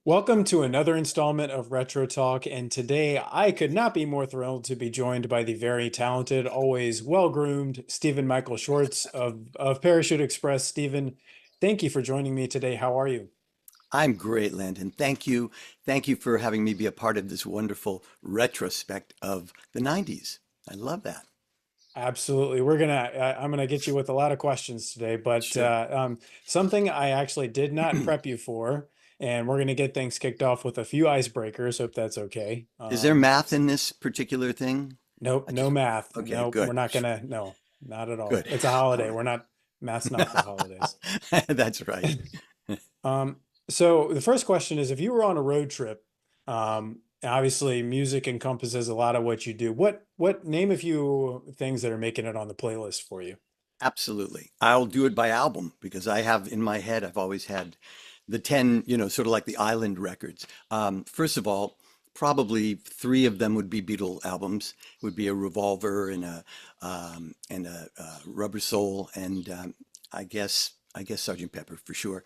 Welcome to another installment of Retro Talk, and today I could not be more thrilled to be joined by the very talented, always well-groomed Stephen Michael Schwartz of Parachute Express. Stephen, thank you for joining me today. How are you? I'm great, Landon. Thank you. Thank you for having me be a part of this wonderful retrospect of the 90s. I love that. Absolutely. I'm gonna get you with a lot of questions today, but Sure. something I actually did not prep you for, and we're gonna get things kicked off with a few icebreakers. Hope that's okay. Is there math in this particular thing? Nope, I no just, math. okay, Nope, we're good. not gonna, no, not at all. Good. It's a All holiday. right. We're not, math's not for holidays. That's right. Um, so the first question is if you were on a road trip, obviously music encompasses a lot of what you do. What name a few things that are making it on the playlist for you? Absolutely. I'll do it by album because I have in my head, I've always had the 10, sort of like the island records. First of all, probably three of them would be Beatle albums. It would be a Revolver and a Rubber Soul and I guess Sergeant Pepper for sure.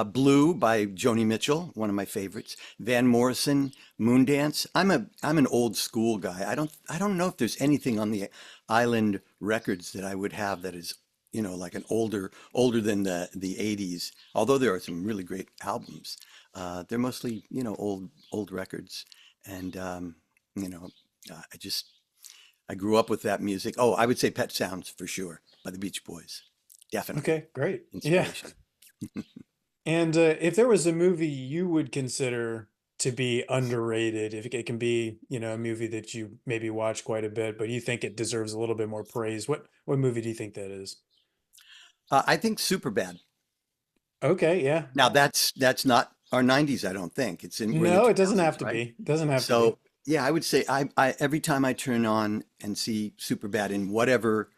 Blue by Joni Mitchell, one of my favorites. Van Morrison, Moondance. I'm an old school guy. I don't know if there's anything on the island records that I would have that is like an older than the 80s. Although there are some really great albums, they're mostly old records. And you know, I grew up with that music. Oh, I would say Pet Sounds for sure by the Beach Boys, definitely Okay, great. Yeah. inspiration. And if there was a movie you would consider to be underrated, if it can be, a movie that you maybe watch quite a bit, but you think it deserves a little bit more praise, what movie do you think that is? I think Superbad. Okay, yeah. Now that's not our 90s, I don't think. We're in the No, it doesn't 2000s, have to right? be. It doesn't have to be. So yeah, I would say I every time I turn on and see Superbad in whatever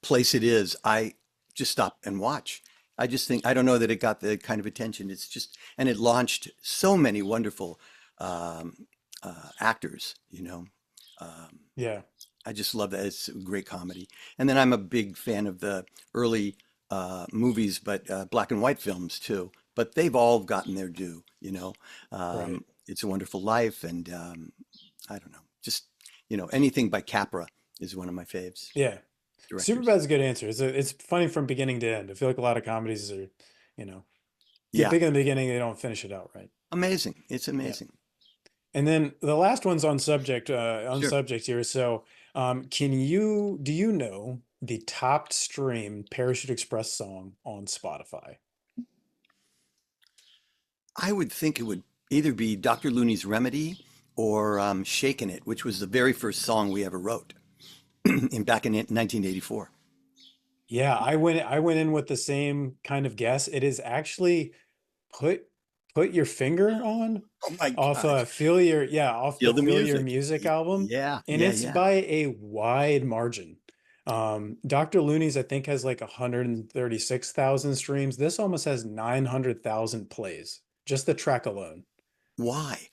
place it is, I just stop and watch. I just think I don't know that it got the kind of attention. It's just and it launched so many wonderful actors. Um, Yeah. I just love that. It's a great comedy. And then I'm a big fan of the early movies, but black and white films too. But they've all gotten their due. Right. It's a Wonderful Life, and I don't know, just anything by Capra is one of my faves Yeah. directors. Superbad's a good answer. It's funny from beginning to end. I feel like a lot of comedies are, you know, get Yeah, big in the beginning, they don't finish it out right. amazing. It's Yeah. amazing. And then the last one's on Sure. subject here. So, do you know the top stream Parachute Express song on Spotify? I would think it would either be Dr. Looney's Remedy or Shakin' It, which was the very first song we ever wrote back in 1984. Yeah, I went in with the same kind of guess. It is actually put put your finger on Oh my off gosh. off Feel the the Feel Your music. Music album, Yeah, and yeah, it's yeah. by a wide margin. Dr. Looney's I think has like 136,000 streams. This almost has 900,000 plays, just the track alone. Why?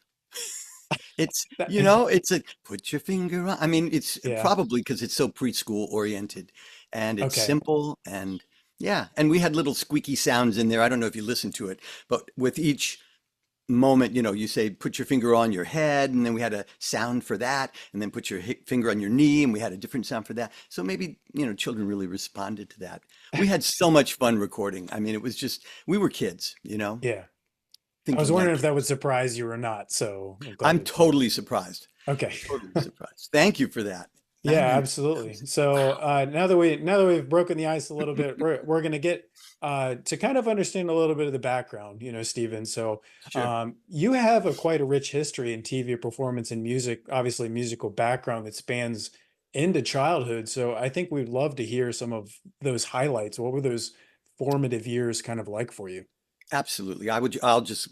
It's, That- it's a put your finger on. I mean, it's yeah. probably because it's so preschool oriented and it's Okay. simple and yeah. And we had little squeaky sounds in there. I don't know if you listened to it, but with each moment, you say put your finger on your head and then we had a sound for that and then put your finger on your knee and we had a different sound for that. So maybe, children really responded to that. We had so much fun recording. I mean, it was just, we were kids. Yeah. I was Thinking like wondering if that would kids. surprise you or not, so I'm glad I'm it did. totally surprised. Okay. Totally surprised. Thank you for that. Yeah, 900,000. absolutely. So Wow. now that we've broken the ice a little bit, we're gonna get to kind of understand a little bit of the background, Stephen. So Sure. you have quite a rich history in TV performance and music, obviously musical background that spans into childhood. So I think we'd love to hear some of those highlights. What were those formative years kind of like for you? Absolutely. I'll just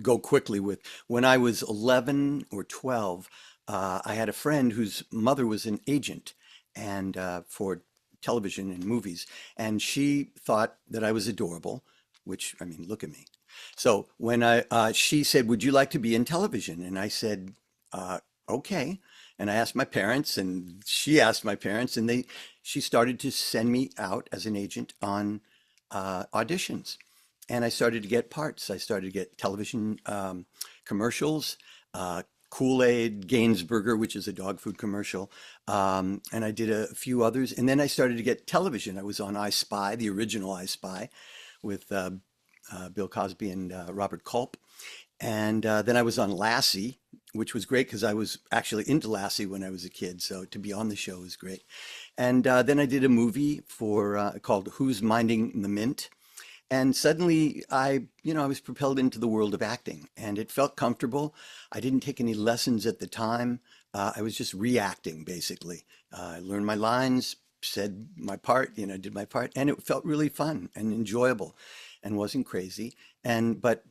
go quickly with when I was 11 or 12, I had a friend whose mother was an agent and for television and movies, and she thought that I was adorable, which I mean, look at me. So when she said, "Would you like to be in television?" and I said, uh, "Okay." And I asked my parents, and she asked my parents, and she started to send me out as an agent on auditions. and I started to get parts. I started to get television commercials, Kool-Aid, Gainsburger, which is a dog food commercial, and I did a few others. And then I started to get television. I was on I Spy, the original I Spy, with Bill Cosby and Robert Culp. And then I was on Lassie, which was great because I was actually into Lassie when I was a kid. So to be on the show was great. And then I did a movie for called Who's Minding the Mint? And suddenly I was propelled into the world of acting and it felt comfortable. I didn't take any lessons at the time. I was just reacting basically. I learned my lines, said my part, did my part, and it felt really fun and enjoyable and wasn't crazy. But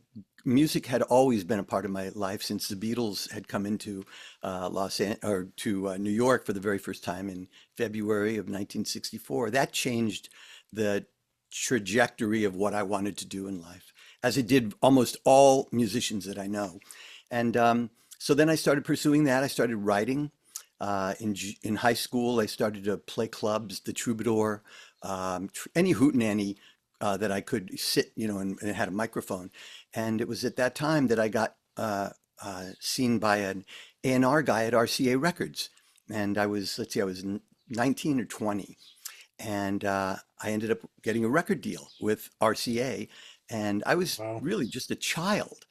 music had always been a part of my life since the Beatles had come into New York for the very first time in February of 1964. That changed the trajectory of what I wanted to do in life, as it did almost all musicians that I know. And so then I started pursuing that. I started writing. In high school, I started to play clubs, the Troubadour, any hootenanny that I could sit, and it had a microphone. And it was at that time that I got seen by an A&R guy at RCA Records. And I was, let's see, I was 19 or 20. And I ended up getting a record deal with RCA. And I was Wow. really just a child,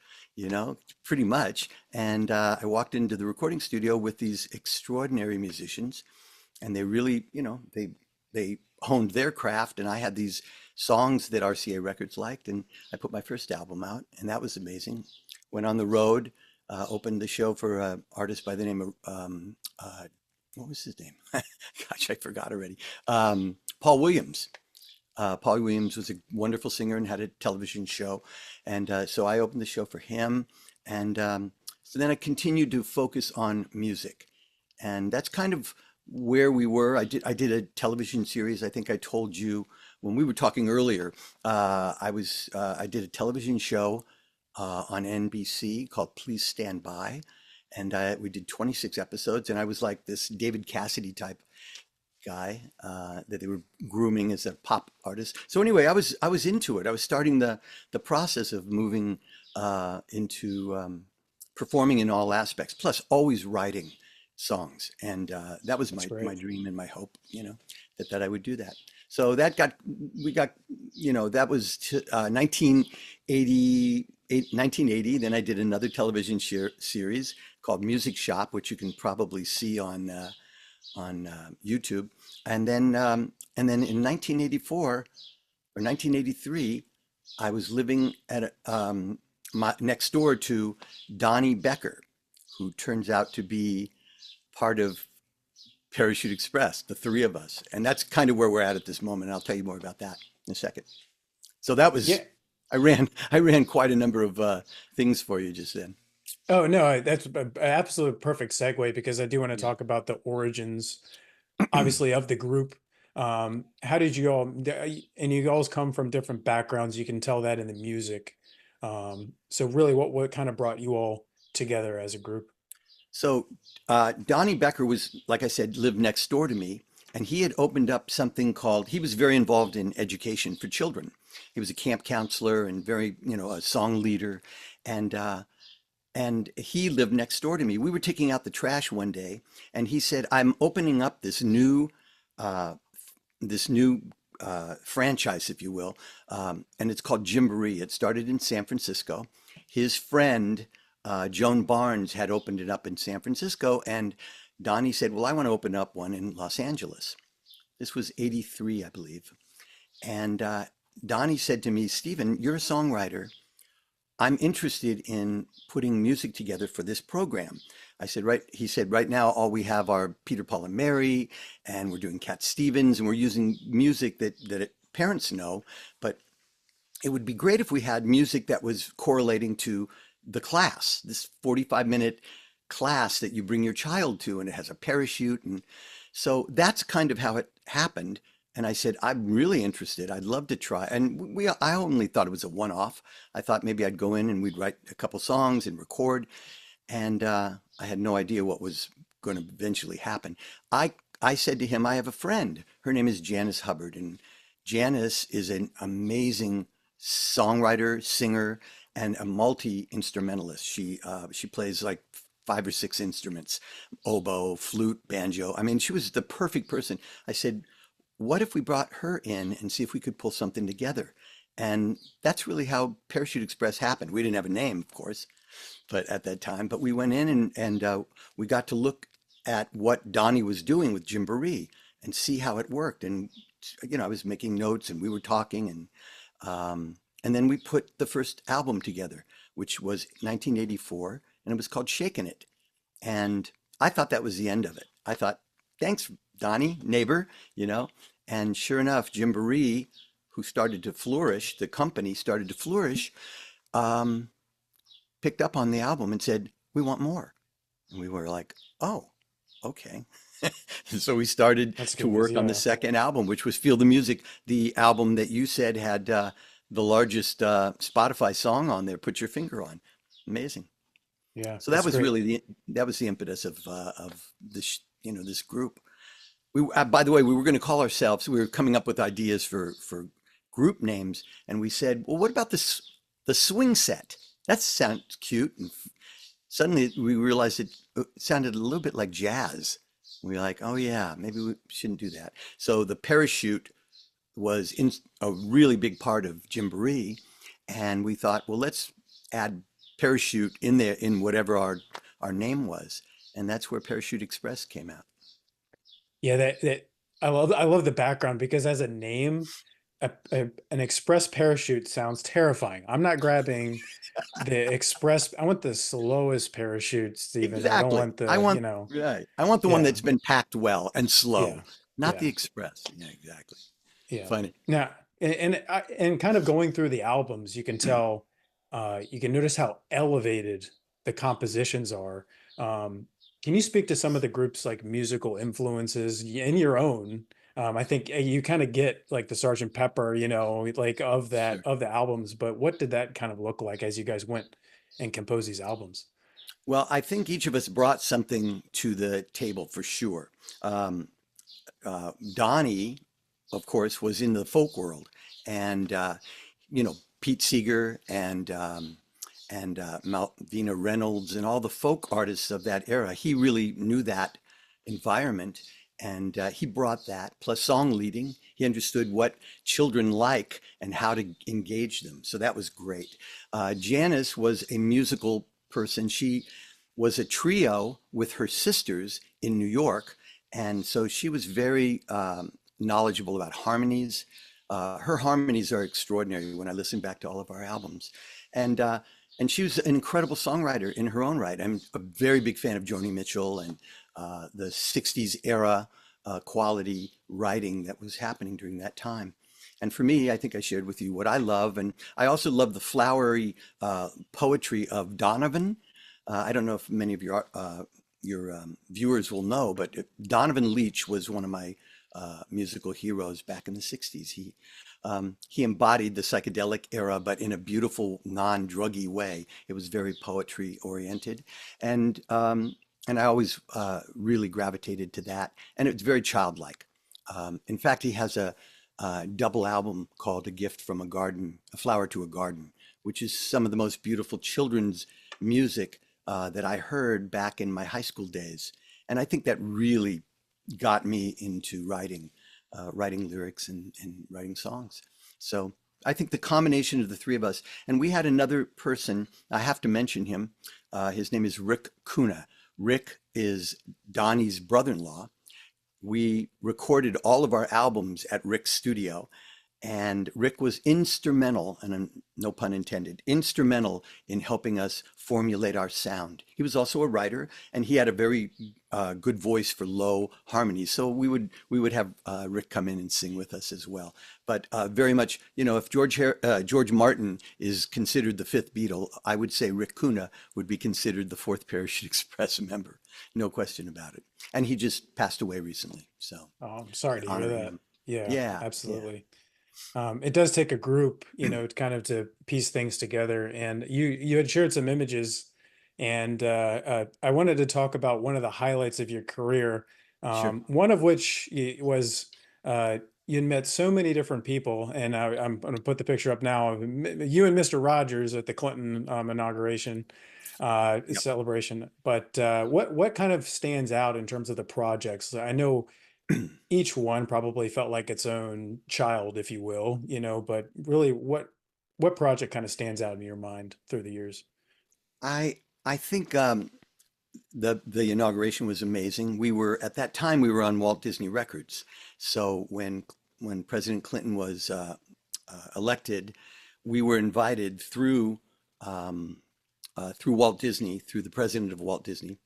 pretty much. And I walked into the recording studio with these extraordinary musicians, and they really, they honed their craft. And I had these songs that RCA Records liked, and I put my first album out, and that was amazing. Went on the road, opened the show for an artist by the name of what was his name? Gosh, I forgot already. Paul Williams. Paul Williams was a wonderful singer and had a television show. And so I opened the show for him. And so then I continued to focus on music. And that's kind of where we were. I did a television series. I think I told you when we were talking earlier. I did a television show on NBC called Please Stand By. And we did 26 episodes. And I was like this David Cassidy type guy that they were grooming as a pop artist. So anyway, I was into it. I was starting the process of moving into performing in all aspects, plus always writing songs. And that was That's my great. dream and my hope, that I would do that. So we got, that was 1980. Then I did another television series called Music Shop, which you can probably see on YouTube. And then in 1984 or 1983, I was living at next door to Donnie Becker, who turns out to be part of Parachute Express, the three of us. And that's kind of where we're at this moment. I'll tell you more about that in a second. So that was, Yeah. I ran quite a number of things for you just then. Oh no, that's an absolute perfect segue because I do want to Yeah. talk about the origins, obviously, of the group. How did you all, and you all come from different backgrounds. You can tell that in the music. So really, what kind of brought you all together as a group? So Donnie Becker was, like I said, lived next door to me, and he had opened up something called, he was very involved in education for children. He was a camp counselor and very, a song leader. And and he lived next door to me. We were taking out the trash one day, and he said, "I'm opening up uh, this new franchise, if you will, and it's called Gymboree. It started in San Francisco. His friend Joan Barnes had opened it up in San Francisco, and Donnie said, "Well, I want to open up one in Los Angeles." This was '83, I believe. And Donnie said to me, "Stephen, you're a songwriter. I'm interested in putting music together for this program." I said, right, he said, "Right now, all we have are Peter, Paul, and Mary, and we're doing Cat Stevens, and we're using music that parents know, but it would be great if we had music that was correlating to the class, this 45-minute class that you bring your child to, and it has a parachute." And so that's kind of how it happened. And I said, "I'm really interested. I'd love to try." And I only thought it was a one-off. I thought maybe I'd go in and we'd write a couple songs and record. And I had no idea what was going to eventually happen. I said to him, "I have a friend. Her name is Janice Hubbard, and Janice is an amazing songwriter, singer, and a multi-instrumentalist. She plays like 5 or 6 instruments, oboe, flute, banjo. I mean, she was the perfect person. I said, what if we brought her in and see if we could pull something together? And that's really how Parachute Express happened. We didn't have a name, of course, but at that time, but we went in and we got to look at what Donnie was doing with Gymboree and see how it worked. And I was making notes and we were talking and then we put the first album together, which was 1984, and it was called Shakin' It. And I thought that was the end of it. I thought, thanks, Donnie, neighbor, you know. And sure enough, Gymboree, who started to flourish, the company started to flourish, um, picked up on the album and said, we want more. And we were like, oh, okay. And so we started That's to good news. work on the Yeah. second album, which was Feel the Music, the album that you said had the largest Spotify song on there, Put Your Finger On. Amazing. Yeah. So that That's was great. really that was the impetus of this, this group. By the way, we were going to call ourselves, we were coming up with ideas for group names, and we said, well, what about the swing set? That sounds cute. And suddenly we realized it sounded a little bit like jazz. We were like, oh yeah, maybe we shouldn't do that. So the parachute was a really big part of Gymboree, and we thought, well, let's add parachute in there in whatever our name was, and that's where Parachute Express came out. Yeah, that I love the background because as a name, an express parachute sounds terrifying. I'm not grabbing the express. I want the slowest parachute, Stephen. I don't Exactly. want the, you know, I want the one yeah, that's been packed well and yeah, slow, not yeah. the Express. Yeah, exactly. Yeah. Funny. Now, and kind of going through the albums, you can tell, you can notice how elevated the compositions are. Um, can you speak to some of the group's like musical influences in your own? I think you kind of get like the Sergeant Pepper, you know, like Sure. of the albums, but what did that kind of look like as you guys went and composed these albums? Well, I think each of us brought something to the table for sure. Um, Donnie, of course, was in the folk world, and Pete Seeger and Malvina Reynolds and all the folk artists of that era. He really knew that environment, and he brought that plus song leading. He understood what children like and how to engage them, so that was great. Janice was a musical person. She was a trio with her sisters in New York, and so she was very knowledgeable about harmonies. Her harmonies are extraordinary when I listen back to all of our albums. And and she was an incredible songwriter in her own right. I'm a very big fan of Joni Mitchell and the 60s era quality writing that was happening during that time. And for me, I think I shared with you what I love. And I also love the flowery poetry of Donovan. I don't know if many of your viewers will know, but Donovan Leitch was one of my musical heroes back in the 60s. He embodied the psychedelic era, but in a beautiful, non-druggy way. It was very poetry oriented. And, and I always really gravitated to that. And it's very childlike. In fact, he has a double album called A Gift from a Garden, A Flower to a Garden, which is some of the most beautiful children's music that I heard back in my high school days. And I think that really got me into writing lyrics and writing songs. So I think the combination of the three of us, and we had another person, I have to mention him. His name is Rick Kuna. Rick is Donnie's brother-in-law. We recorded all of our albums at Rick's studio, and Rick was instrumental, and no pun intended, instrumental in helping us formulate our sound. He was also a writer, and he had a very good voice for low harmonies. So we would have Rick come in and sing with us as well. But very much, if George Martin is considered the fifth Beatle, I would say Rick Kuna would be considered the fourth Parachute Express member. No question about it. And he just passed away recently, so Oh, I'm sorry to hear honoring that. him. Yeah, Yeah, yeah, absolutely. It does take a group, you know, kind of to piece things together. And you had shared some images, and I wanted to talk about one of the highlights of your career. sure. One of which was you'd met so many different people, and I'm going to put the picture up now of you and Mr. Rogers at the Clinton inauguration Yep. celebration. But what kind of stands out in terms of the projects? I know each one probably felt like its own child, if you will, but really, what project kind of stands out in your mind through the years? I think the inauguration was amazing. We were at that time we were on Walt Disney Records. So when President Clinton was elected, we were invited through Walt Disney, through the president of Walt Disney,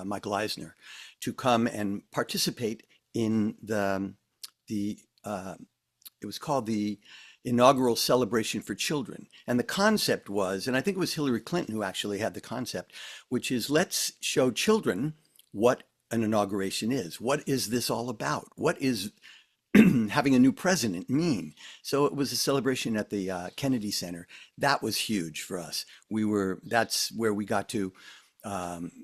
Michael Eisner, to come and participate in the it was called the inaugural celebration for children. And the concept was, and I think it was Hillary Clinton who actually had the concept, which is let's show children what an inauguration is. What is this all about? What is having a new president mean? So it was a celebration at the Kennedy Center. That was huge for us. That's where we got to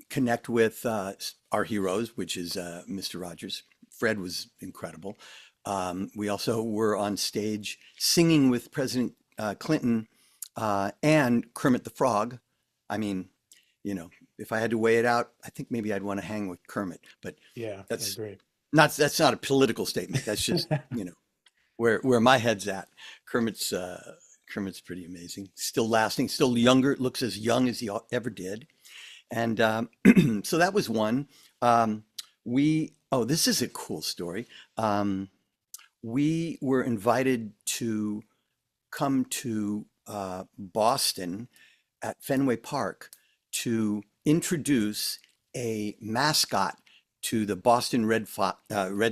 connect with our heroes, which is Mr. Rogers. Fred was incredible. We also were on stage singing with President Clinton and Kermit the Frog. I mean, if I had to weigh it out, I think maybe I'd want to hang with Kermit, but Yeah, I that's agree. that's not a political statement. That's just, where my head's at. Kermit's Kermit's pretty amazing. Still lasting, still younger, looks as young as he ever did. And so that was one. This is a cool story. We were invited to come to Boston at Fenway Park to introduce a mascot to the Boston Red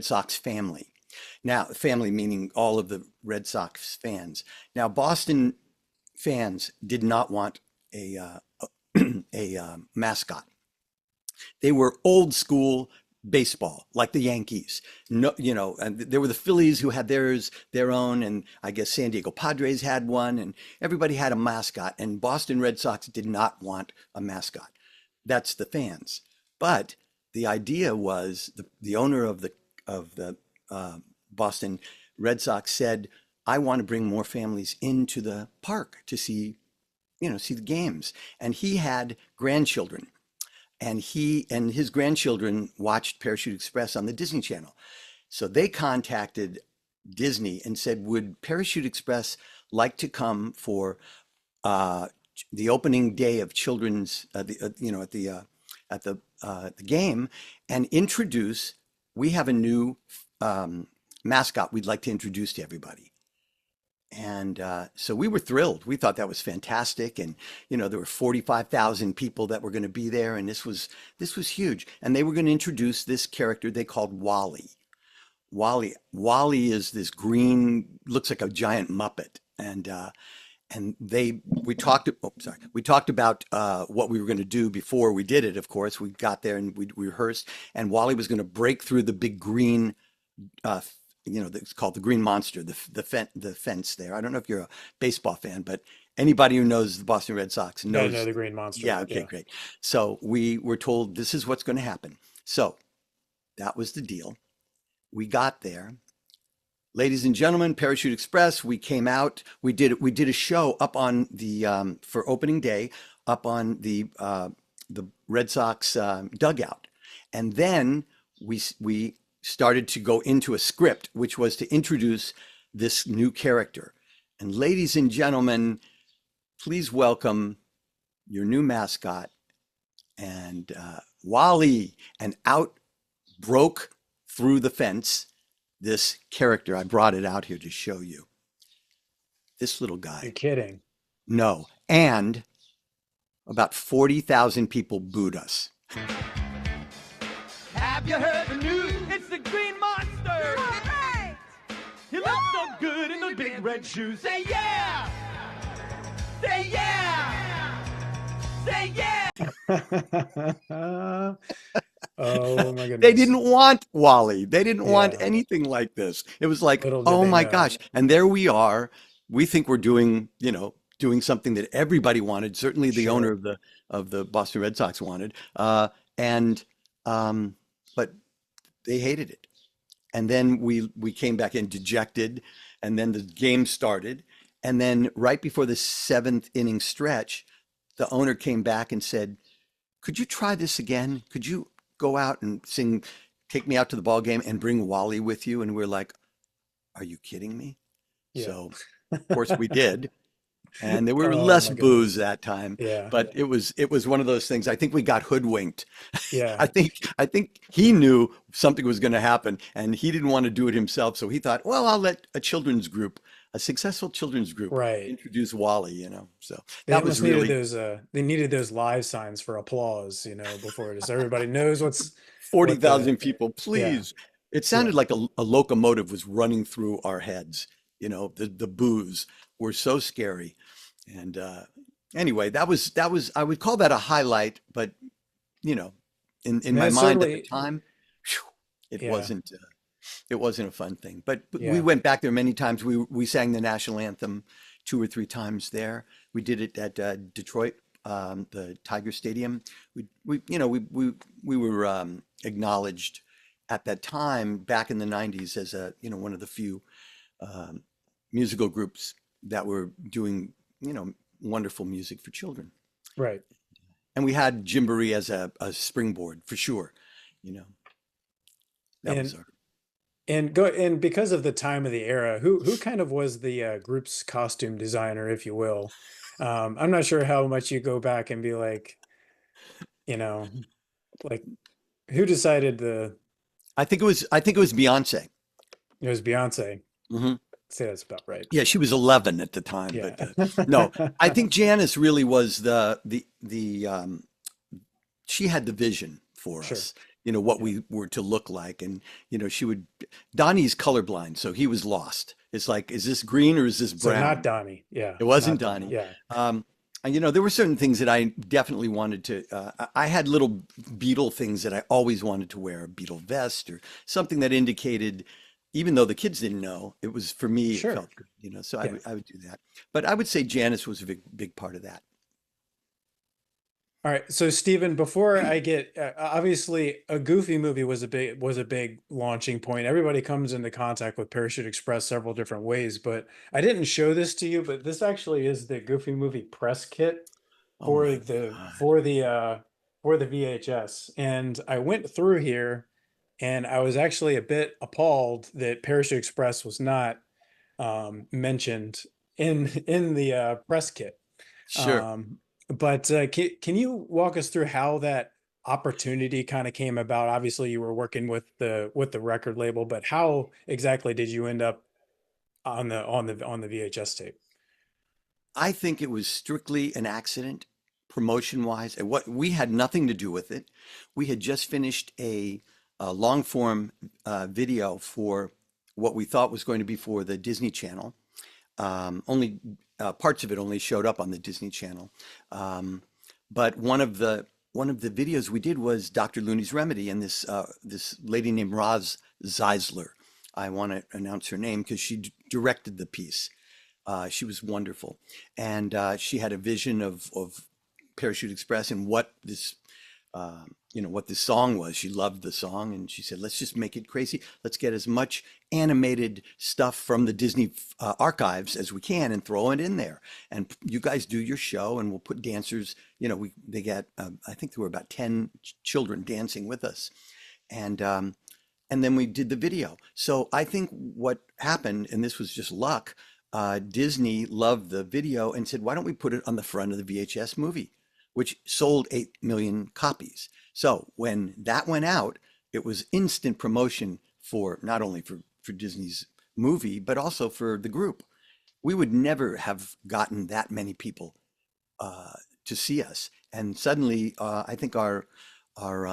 Sox family. Now, family meaning all of the Red Sox fans. Now, Boston fans did not want a mascot. They were old school baseball, like the Yankees. No, and there were the Phillies who had their own, and I guess San Diego Padres had one, and everybody had a mascot. And Boston Red Sox did not want a mascot. That's the fans. But the idea was the owner of the Boston Red Sox said, "I want to bring more families into the park to see the games." And he had grandchildren, and he and his grandchildren watched Parachute Express on the Disney Channel. So they contacted Disney and said, "Would Parachute Express like to come for uh, the opening day of children's, at the game, and introduce? We have a new mascot we'd like to introduce to everybody." And so we were thrilled. We thought that was fantastic, and there were 45,000 people that were going to be there, and this was huge. And they were going to introduce this character they called Wally. Wally is this green, looks like a giant Muppet, and we talked about what we were going to do before we did it. Of course, we got there and we rehearsed, and Wally was going to break through the big green uh, it's called the Green Monster, the fence there. I don't know if you're a baseball fan, but anybody who knows the Boston Red Sox Yeah, no, knows. the Green Monster. Yeah, okay, Yeah. great. So we were told this is what's going to happen. So that was the deal. We got there. Ladies and gentlemen, Parachute Express, we came out. We did a show up on the for opening day up on the Red Sox dugout, and then we started to go into a script, which was to introduce this new character. And ladies and gentlemen, please welcome your new mascot and Wally. And out broke through the fence this character. I brought it out here to show you. This little You're guy. kidding. No. And about 40,000 people booed us. Have you heard the news? It's the Green Monster! Alright! He looks so good in those big red shoes. Say yeah! Say yeah! Say yeah! Oh my They goodness. didn't want Wally. They didn't want Yeah. anything like this. It was like, Little did oh they my know. gosh. And there we are. We think we're doing something that everybody wanted. Certainly the owner Sure. of the Boston Red Sox wanted. And but they hated it. and then we came back in dejected, and then the game started, and then right before the seventh inning stretch, the owner came back and said, "Could you try this again? Could you go out and sing, take me out to the ball game and bring Wally with you?" And we're like, "Are you kidding me?" Yeah. So, of course, we did. And there were Oh less my booze goodness. that time, Yeah. but it was one of those things. I think we got hoodwinked. Yeah. I think he knew something was going to happen, and he didn't want to do it himself. So he thought, well, I'll let a successful children's group, Right. introduce Wally. So They that was almost needed really those they needed those live signs for applause, before just everybody knows forty what the thousand people, yeah. please. It Yeah. sounded like a locomotive was running through our heads. The boos were so scary. And anyway, that was I would call that a highlight, but you know, in I mean, my it's mind at the certainly time, phew, it yeah. wasn't it wasn't a fun thing. But we Yeah. went back there many times. We sang the national anthem two or three times there. We did it at Detroit, the Tiger Stadium. We were acknowledged at that time back in the 90s as one of the few um, musical groups that were doing, wonderful music for children. Right. And we had Gymboree as a springboard for sure. You know, that was And our. and because of the time of the era, who kind of was the group's costume designer, if you will? I'm not sure how much you go back and be like, you know, like who decided I think it was Beyonce. it was Beyonce. Hmm. Say that's about right. Yeah, she was 11 at the time, Yeah. but no, I think Janice really was the she had the vision for Sure. us, what Yeah. we were to look like. And, she would, Donnie's colorblind, so he was lost. It's like, is this green or is this So not brown? Donnie. Yeah. It wasn't Not Donnie. Donnie. Yeah. And, there were certain things that I definitely wanted to, I had little Beatle things that I always wanted to wear, a Beatle vest or something that indicated, even though the kids didn't know, it was for me, it Sure. felt good, so I Yeah. would, I would do that. But I would say Janice was a big, big part of that. All right, so Stephen, before I get obviously a Goofy movie was a big launching point. Everybody comes into contact with Parachute Express several different ways, but I didn't show this to you, but this actually is the Goofy movie press kit Oh for my the God. for the uh for the VHS. And I went through here and I was actually a bit appalled that Parachute Express was not mentioned in the press kit. Sure. Um, but can you walk us through how that opportunity kind of came about? Obviously, you were working with the record label, but how exactly did you end up on the VHS tape? I think it was strictly an accident, promotion wise. And what we had nothing to do with it. We had just finished a long form video for what we thought was going to be for the Disney Channel. Only parts of it only showed up on the Disney Channel. Um, but one of the videos we did was Dr. Looney's Remedy, and this lady named Roz Zeisler. I want to announce her name because she directed the piece. She was wonderful, and she had a vision of Parachute Express and what this song was. She loved the song, and she said, "Let's just make it crazy. Let's get as much animated stuff from the Disney archives as we can and throw it in there. And you guys do your show, and we'll put dancers. They got I think there were about 10 children dancing with us, and then we did the video. So I think what happened, and this was just luck, Disney loved the video and said, why don't we put it on the front of the VHS movie, which sold 8 million copies. So when that went out, it was instant promotion for not only for Disney's movie, but also for the group. We would never have gotten that many people uh, to see us. And suddenly, I think our our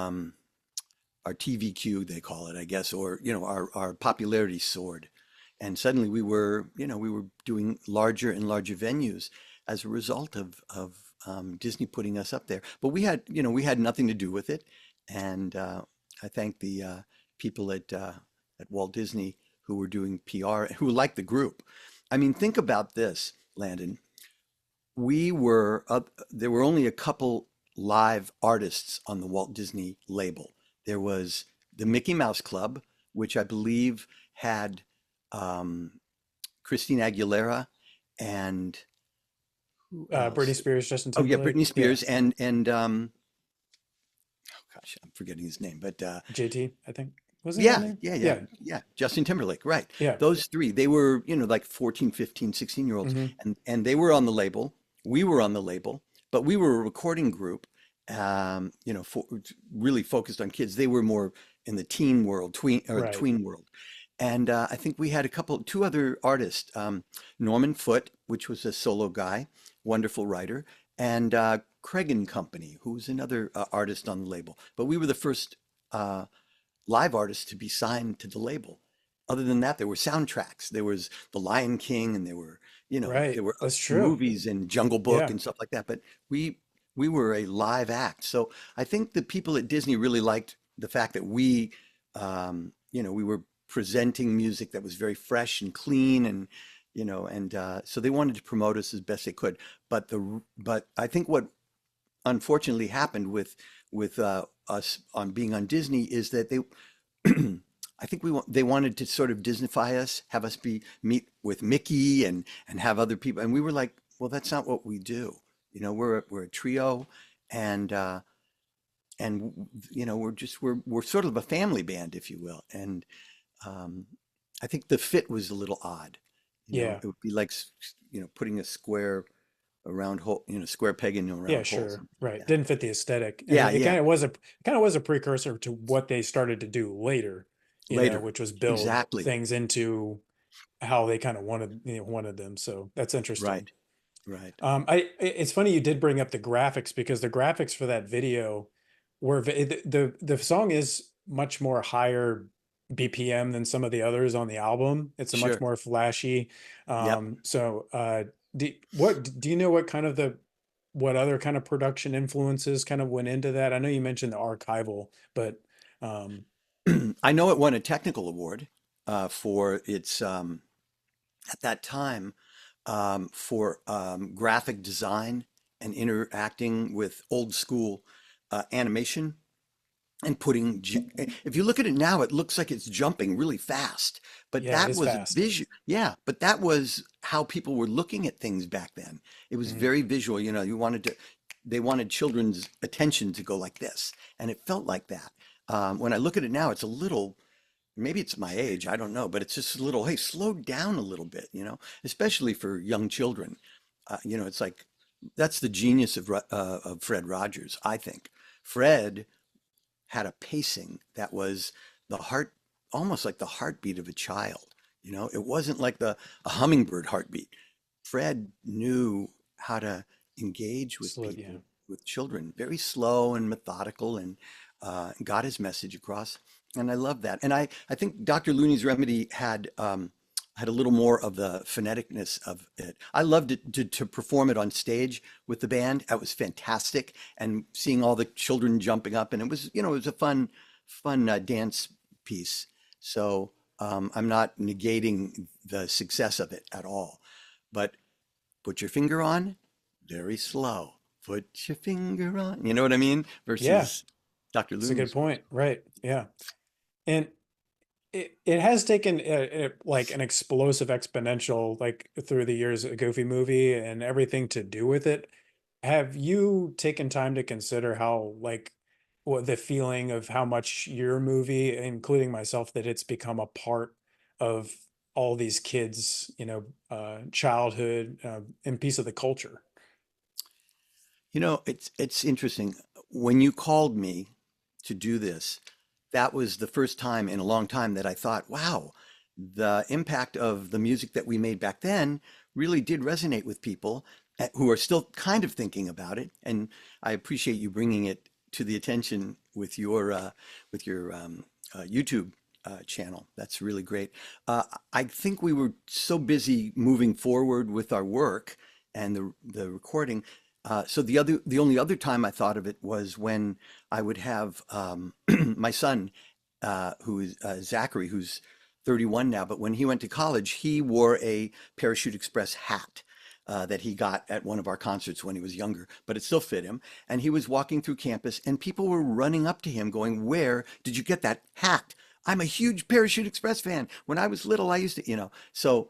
TVQ, they call it, I guess, or our popularity soared, and suddenly we were doing larger and larger venues as a result of Disney putting us up there. But we had nothing to do with it, and I thank the people at Walt Disney who were doing PR, who liked the group. I mean, think about this, Landon. There were only a couple live artists on the Walt Disney label. There was the Mickey Mouse Club, which I believe had um, Christina Aguilera and who Britney else? Spears, Justin Oh yeah, Timberlake. Britney Yeah. Spears and oh gosh, I'm forgetting his name, but JT, I think. Wasn't he on yeah, there? yeah, yeah, Yeah. yeah. Justin Timberlake, right. Yeah. Those three, they were, like 14, 15, 16-year-olds, Hmm. and they were on the label. We were on the label, but we were a recording group, really focused on kids. They were more in the teen world, Right. tween world. And I think we had two other artists, Norman Foote, which was a solo guy, wonderful writer, and Craig and Company, who was another artist on the label. But we were the first uh, live artists to be signed to the label. Other than that, there were soundtracks. There was The Lion King, and there Right. were That's true. movies and Jungle Book Yeah. and stuff like that. But we were a live act. So I think the people at Disney really liked the fact that we were presenting music that was very fresh and clean, and so they wanted to promote us as best they could. But I think what unfortunately happened with us on being on Disney is that they I think they wanted to sort of Disneyfy us, have us meet with Mickey and have other people, and we were like, well, that's not what we do. We're a trio, and we're sort of a family band, if you will. And um, I think the fit was a little odd. Yeah. It would be like putting a square peg in a Yeah, round hole. sure. Right. Yeah, Didn't fit the aesthetic. And yeah, it yeah. kind of was a precursor to what they started to do later, Later, which was build exactly. things into how they kind of wanted them. So that's interesting. Right, right. It's funny you did bring up the graphics because the graphics for that video were the song is much more higher BPM than some of the others on the album. It's a much Sure. more flashy. Yep. So do you know what other kind of production influences kind of went into that? I know you mentioned the archival, but um, I know it won a technical award for its at that time for graphic design and interacting with old school animation and if you look at it now, it looks like it's jumping really fast, but yeah, it that is was fast. visual. Yeah, but that was how people were looking at things back then. It was Mhm. very visual. They wanted children's attention to go like this, and it felt like that. When I look at it now, it's a little, maybe it's my age, I don't know, but it's just a little, hey, slow down a little bit, especially for young children. It's like, that's the genius of Fred Rogers, I think. Fred had a pacing that was the heart, almost like the heartbeat of a child. It wasn't like a hummingbird heartbeat. Fred knew how to engage with Slow, yeah. people, with children, very slow and methodical, and got his message across. And I love that. And I think Dr. Looney's Remedy had a little more of the phoneticness of it. I loved it to perform it on stage with the band. That was fantastic, and seeing all the children jumping up, and it was a fun dance piece. So I'm not negating the success of it at all, but put your finger on, very slow. Put your finger on. You know what I mean? Yeah, Versus Dr. it's a good Looney's. point. Right. Yeah. And it has taken like an explosive exponential like through the years a Goofy movie and everything to do with it. Have you taken time to consider how like what the feeling of how much your movie, including myself, that it's become a part of all these kids, childhood and piece of the culture? It's interesting. When you called me to do this, that was the first time in a long time that I thought, wow, the impact of the music that we made back then really did resonate with people who are still kind of thinking about it. And I appreciate you bringing it to the attention with your YouTube channel. That's really great. I think we were so busy moving forward with our work and the recording. So the only other time I thought of it was when I would have my son, who is Zachary, who's 31 now. But when he went to college, he wore a Parachute Express hat that he got at one of our concerts when he was younger, but it still fit him. And he was walking through campus, and people were running up to him, going, "Where did you get that hat?" I'm a huge Parachute Express fan. When I was little, I used to, so,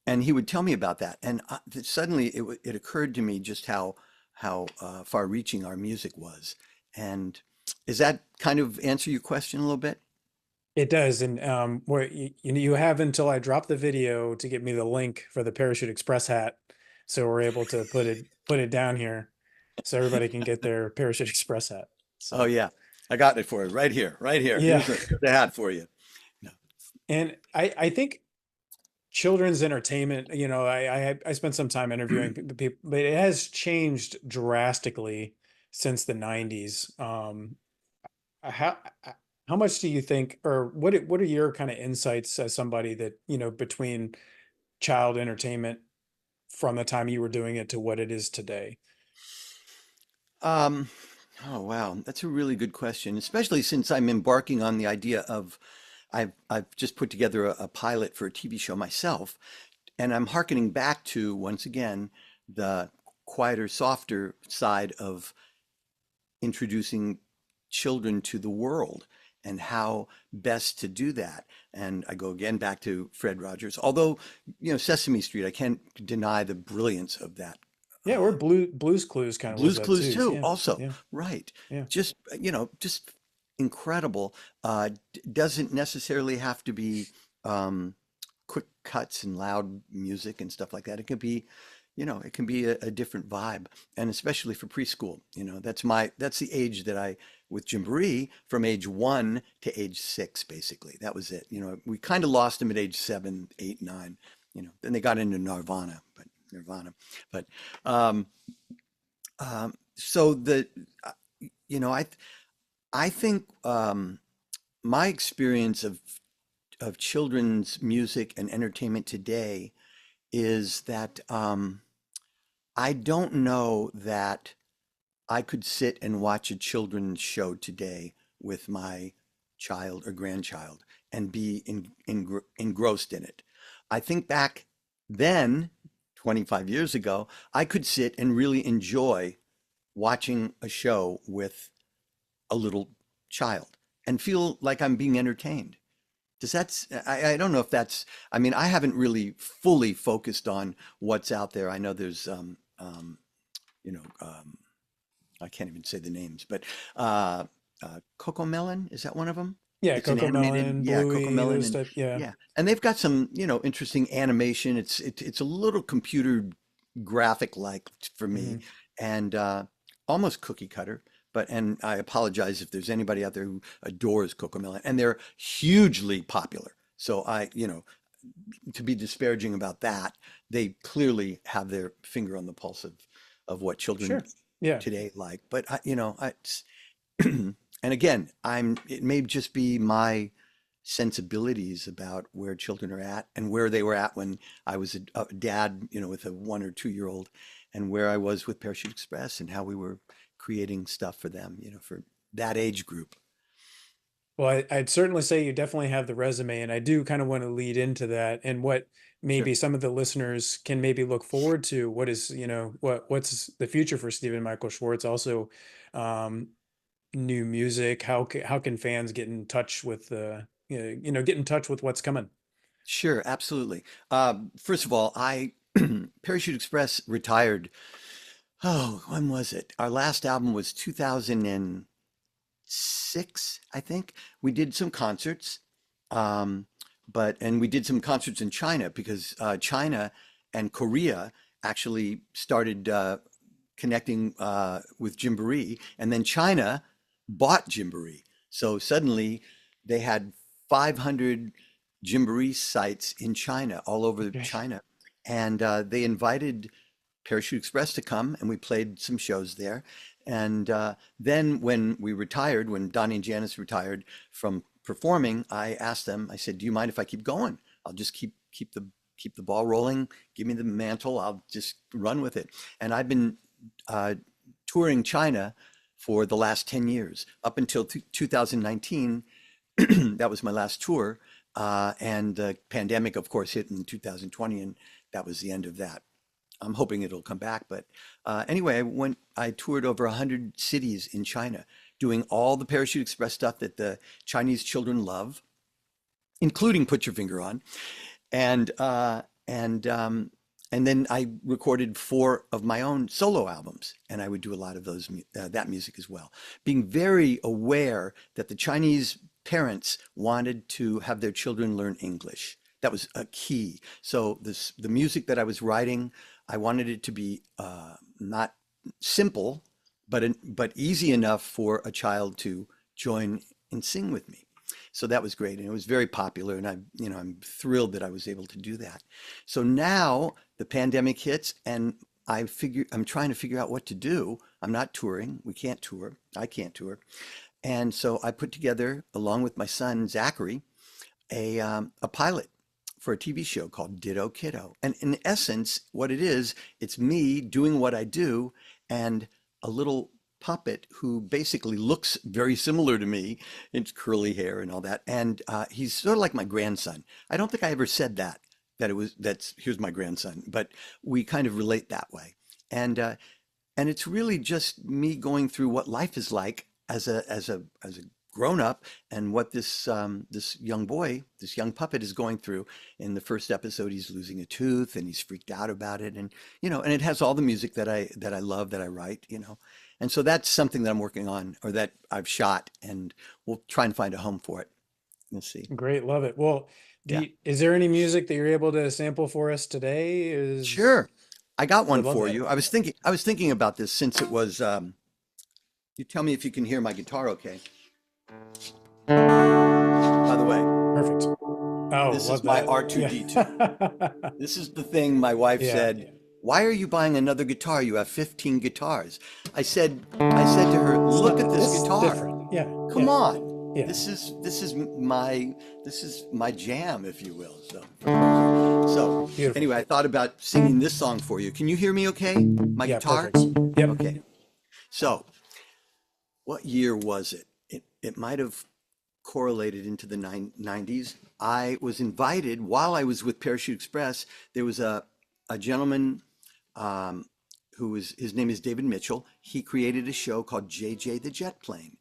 and he would tell me about that. And suddenly it occurred to me just how far reaching our music was. And does that kind of answer your question a little bit? It does, and where you have until I drop the video to get me the link for the Parachute Express hat, so we're able to put it down here, so everybody can get their Parachute Express hat. Oh So yeah, I got it for you right here, right here. yeah, Here's the hat for you. No. and I think children's entertainment, I spent some time interviewing people, but it has changed drastically since the 90s. How how much do you think, or what are your kind of insights as somebody that, between child entertainment from the time you were doing it to what it is today? Um, oh wow, that's a really good question, especially since I'm embarking on the idea of I've just put together a pilot for a TV show myself, and I'm hearkening back to once again the quieter, softer side of introducing children to the world and how best to do that. And I go again back to Fred Rogers, although, Sesame Street, I can't deny the brilliance of that. Yeah, or Blues Clues kind of was Blue's that Clues too. too, Yeah, also, yeah, right. yeah. Just incredible. Doesn't necessarily have to be quick cuts and loud music and stuff like that. It can be a different vibe, and especially for preschool. That's the age that with Jamboree, from age 1 to age 6, basically. That was it. We kind of lost them at age 7, 8, 9. Then they got into Nirvana, but um, so uh, you know, I I think my experience of children's music and entertainment today is that I don't know that I could sit and watch a children's show today with my child or grandchild and be engrossed in it. I think back then, 25 years ago, I could sit and really enjoy watching a show with a little child and feel like I'm being entertained. I don't know if that's, I mean, I haven't really fully focused on what's out there. I know there's, you know, I can't even say the names, but Coco Melon, is that one of them? Yeah, It's an Coco animated, Melon, yeah, Coco Bluey, Melon, those and type. Yeah. yeah, and they've got some, interesting animation. It's a little computer graphic like for me, Hmm. and almost cookie cutter. And I apologize if there's anybody out there who adores Coco Melon, and they're hugely popular. So to be disparaging about that, they clearly have their finger on the pulse of what children Sure. Yeah. today like. But and again, it may just be my sensibilities about where children are at and where they were at when I was a dad, with a 1 or 2 year old, and where I was with Parachute Express and how we were creating stuff for them, for that age group. Well, I'd certainly say you definitely have the resume, and I do kind of want to lead into that and what Sure. maybe some of the listeners can maybe look forward to. What is, what's the future for Stephen Michael Schwartz? Also, um, new music. How can fans get in touch with get in touch with what's coming? Sure, absolutely. First of all, I Parachute Express retired. Oh, when was it? Our last album was 2006, I think. We did some concerts, um, and we did some concerts in China because China and Korea actually started connecting with Gymboree, and then China bought Gymboree. So suddenly they had 500 Gymboree sites in China, all over Okay. China, and they invited Parachute Express to come, and we played some shows there. And then when we retired, when Donnie and Janice retired from performing, I asked them. I said, "Do you mind if I keep going? I'll just keep the ball rolling. Give me the mantle. I'll just run with it." And I've been uh, touring China for the last 10 years, up until 2019. That was my last tour. And the pandemic, of course, hit in 2020, and that was the end of that. I'm hoping it'll come back. But anyway, I toured over 100 cities in China, doing all the Parachute Express stuff that the Chinese children love. including Put Your Finger On. And and and then I recorded four of my own solo albums, and I would do a lot of that music as well. Being very aware that the Chinese parents wanted to have their children learn English. That was a key. So the music that I was writing, I wanted it to be not simple, but easy enough for a child to join and sing with me. So that was great, and it was very popular, and I'm thrilled that I was able to do that. So now the pandemic hits, and I'm trying to figure out what to do. I'm not touring. We can't tour. I can't tour. And so I put together, along with my son Zachary, a pilot for a TV show called Ditto Kiddo. And in essence, what it is, it's me doing what I do, and a little puppet who basically looks very similar to me. It's curly hair and all that. And he's sort of like my grandson. I don't think I ever said that's here's my grandson, but we kind of relate that way. And it's really just me going through what life is like as a grown up, and what this young boy, this young puppet, is going through. In the first episode, he's losing a tooth and he's freaked out about it, and and it has all the music that I love, that I write. And so that's something that I'm working on, or that I've shot, and we'll try and find a home for it. We'll see. Great, love it. Well, Yeah, is there any music that you're able to sample for us today? sure. I got one Would love for that. you. I was thinking about this, since it was. You tell me if you can hear my guitar, okay? By the way, Perfect. Oh, this love is my that. R2D2. This is the thing my wife Yeah. said, "Why are you buying another guitar? You have 15 guitars." I said to her, It's "Look not, at this this is guitar. different. Yeah. Come Yeah. on. Yeah. This is my jam, if you will." So Beautiful. anyway, I thought about singing this song for you. Can you hear me okay? My Yeah, guitar? perfect. Yep. Okay. So, what year was it? It might have correlated into the 90s. I was invited while I was with Parachute Express. There was a gentleman, his name is David Mitchell. He created a show called JJ the Jet Plane.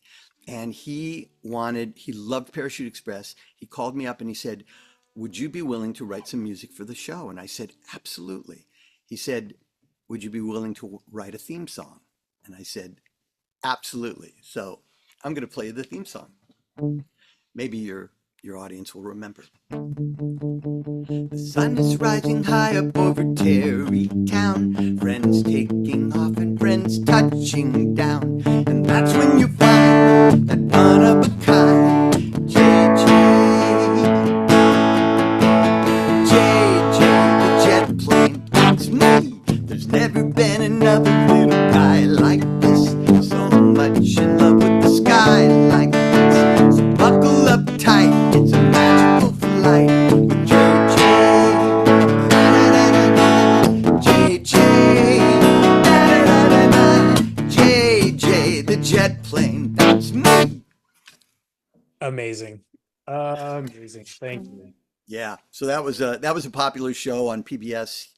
And he loved Parachute Express. He called me up and he said, "Would you be willing to write some music for the show?" And I said, "Absolutely." He said, "Would you be willing to write a theme song?" And I said, "Absolutely." So I'm going to play you the theme song. Maybe your audience will remember. The sun is rising high up over Terrytown. Friends taking off and friends touching down. And that's when you find that one of a kind JJ. JJ, the jet plane, that's me. There's never been another little guy like this. So much in love with the sky like this. So buckle up tight, it's a magical flight with JJ. JJ, JJ, the jet plane, that's me. Amazing. Amazing. Thank you. Yeah, so that was a popular show on PBS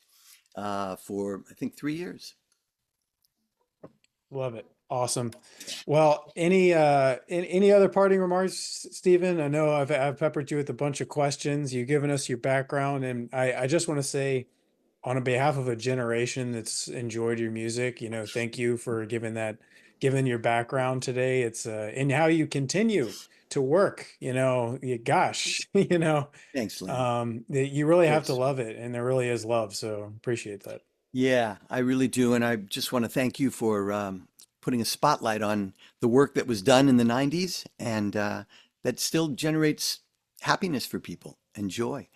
for I think 3 years. Love it. Awesome. Well, any other parting remarks, Stephen? I know I've peppered you with a bunch of questions. You've given us your background, and I just want to say, on behalf of a generation that's enjoyed your music, thank you for giving your background today. It's and how you continue to work, gosh, Thanks, Lynn. you really have to Cheers. love it, and there really is love. So appreciate that. Yeah, I really do, and I just want to thank you for putting a spotlight on the work that was done in the 90s, and that still generates happiness for people and joy.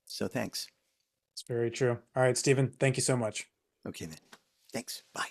So thanks. It's very true. All right, Stephen, thank you so much. Okay, man. Thanks. Bye.